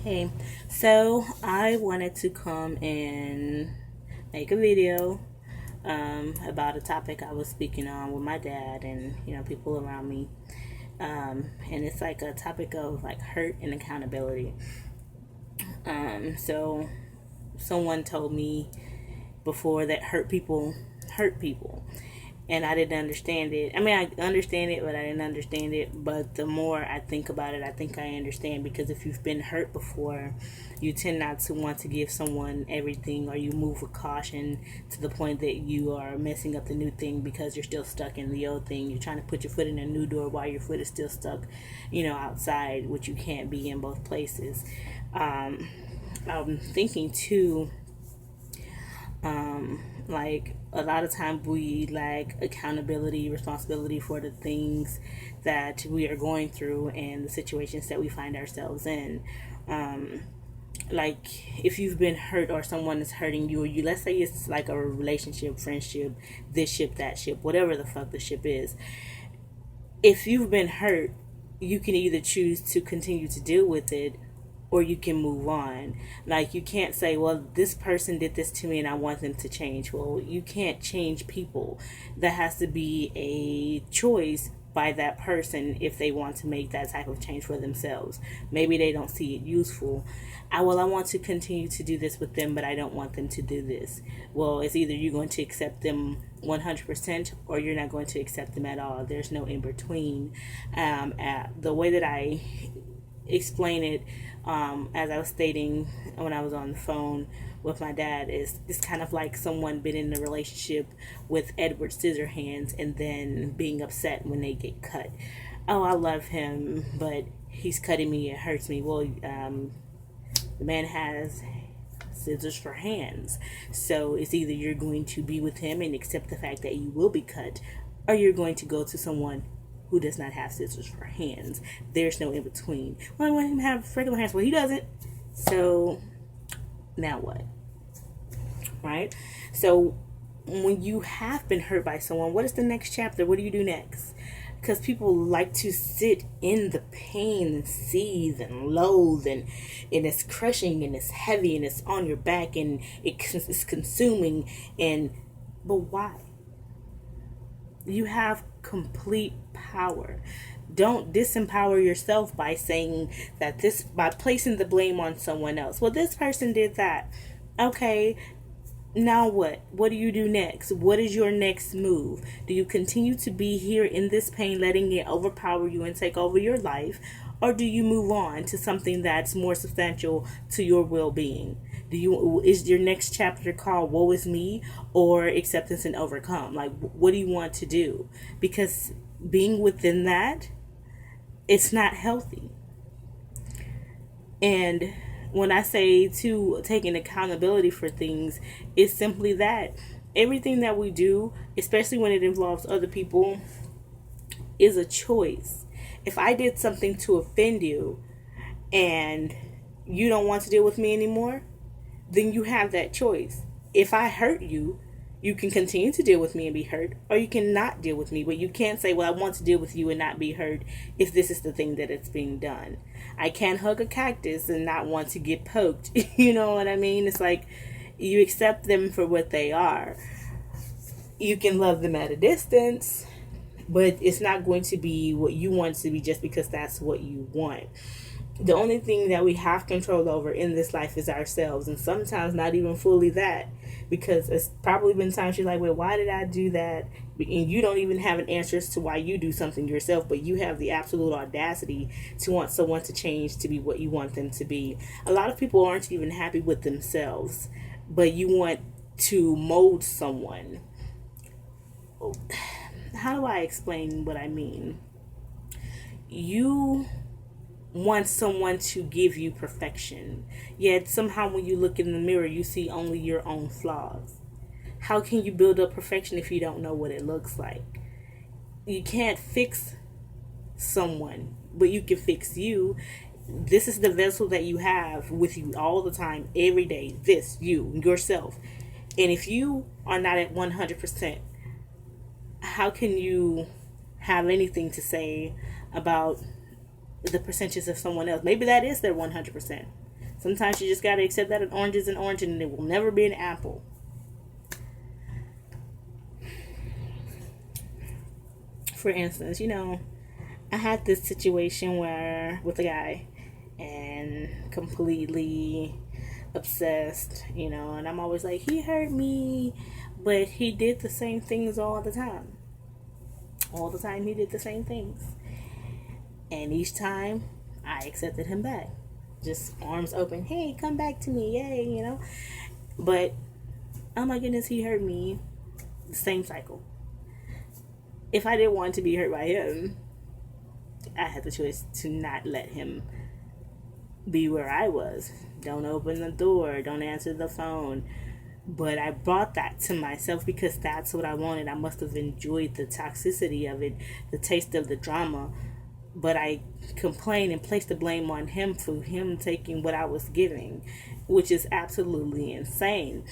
Hey, so I wanted to come and make a video about a topic I was speaking on with my dad and people around me, and it's like a topic of like hurt and accountability. So someone told me before that hurt people, and I didn't understand it. I mean, I understand it, but I didn't understand it. But the more I think about it, I think I understand, because if you've been hurt before, you tend not to want to give someone everything, or you move with caution to the point that you are messing up the new thing because you're still stuck in the old thing. You're trying to put your foot in a new door while your foot is still stuck, outside, which you can't be in both places. I'm thinking too, like a lot of times we lack accountability, responsibility for the things that we are going through and the situations that we find ourselves in. Like if you've been hurt or someone is hurting you, or you, let's say it's like a relationship, friendship, this ship, that ship, whatever the fuck the ship is. If you've been hurt, you can either choose to continue to deal with it, or you can move on. Like, you can't say, well, this person did this to me and I want them to change. Well, you can't change people. That has to be a choice by that person if they want to make that type of change for themselves. Maybe they don't see it useful. I want to continue to do this with them, but I don't want them to do this. Well, it's either you're going to accept them 100% or you're not going to accept them at all. There's no in between. The way that I explain it, as I was stating when I was on the phone with my dad, is it's kind of like someone been in a relationship with Edward Scissorhands and then being upset when they get cut. Oh, I love him, but he's cutting me, it hurts me. Well, the man has scissors for hands, so it's either you're going to be with him and accept the fact that you will be cut, or you're going to go to someone who does not have scissors for hands. There's no in between. Well, I want him to have regular hands. Well, he doesn't. So now what? Right? So when you have been hurt by someone, what is the next chapter? What do you do next? Because people like to sit in the pain and seethe and loathe, and it's crushing and it's heavy and it's on your back and it's consuming. But why? You have complete power. Don't disempower yourself by saying that by placing the blame on someone else. Well, this person did that. Okay, now what? What do you do next? What is your next move? Do you continue to be here in this pain, letting it overpower you and take over your life? Or do you move on to something that's more substantial to your well-being? Is your next chapter called Woe Is Me or Acceptance and Overcome? Like, what do you want to do? Because being within that, it's not healthy. And when I say to taking accountability for things, it's simply that everything that we do, especially when it involves other people, is a choice. If I did something to offend you and you don't want to deal with me anymore, then you have that choice. If I hurt you, you can continue to deal with me and be hurt, or you can not deal with me. But you can't say, well, I want to deal with you and not be hurt if this is the thing that it's being done. I can't hug a cactus and not want to get poked. You know what I mean? It's like you accept them for what they are. You can love them at a distance, but it's not going to be what you want it to be just because that's what you want. The only thing that we have control over in this life is ourselves, and sometimes not even fully that, because it's probably been times you're like, well, why did I do that? And you don't even have an answer as to why you do something yourself, but you have the absolute audacity to want someone to change to be what you want them to be. A lot of people aren't even happy with themselves, but you want to mold someone. How do I explain what I mean? You want someone to give you perfection, yet somehow when you look in the mirror, you see only your own flaws. How can you build up perfection if you don't know what it looks like? You can't fix someone, but you can fix you. This is the vessel that you have with you all the time, every day. This, you, yourself. And if you are not at 100%, how can you have anything to say about the percentages of someone else? Maybe that is their 100%. Sometimes you just got to accept that an orange is an orange and it will never be an apple. For instance, I had this situation where with a guy and completely obsessed, and I'm always like, he hurt me, but he did the same things all the time. All the time he did the same things. And each time I accepted him back. Just arms open, hey, come back to me, yay, But, oh my goodness, he hurt me. The same cycle. If I didn't want to be hurt by him, I had the choice to not let him be where I was. Don't open the door, don't answer the phone. But I brought that to myself because that's what I wanted. I must have enjoyed the toxicity of it, the taste of the drama. But I complained and placed the blame on him for him taking what I was giving, which is absolutely insane.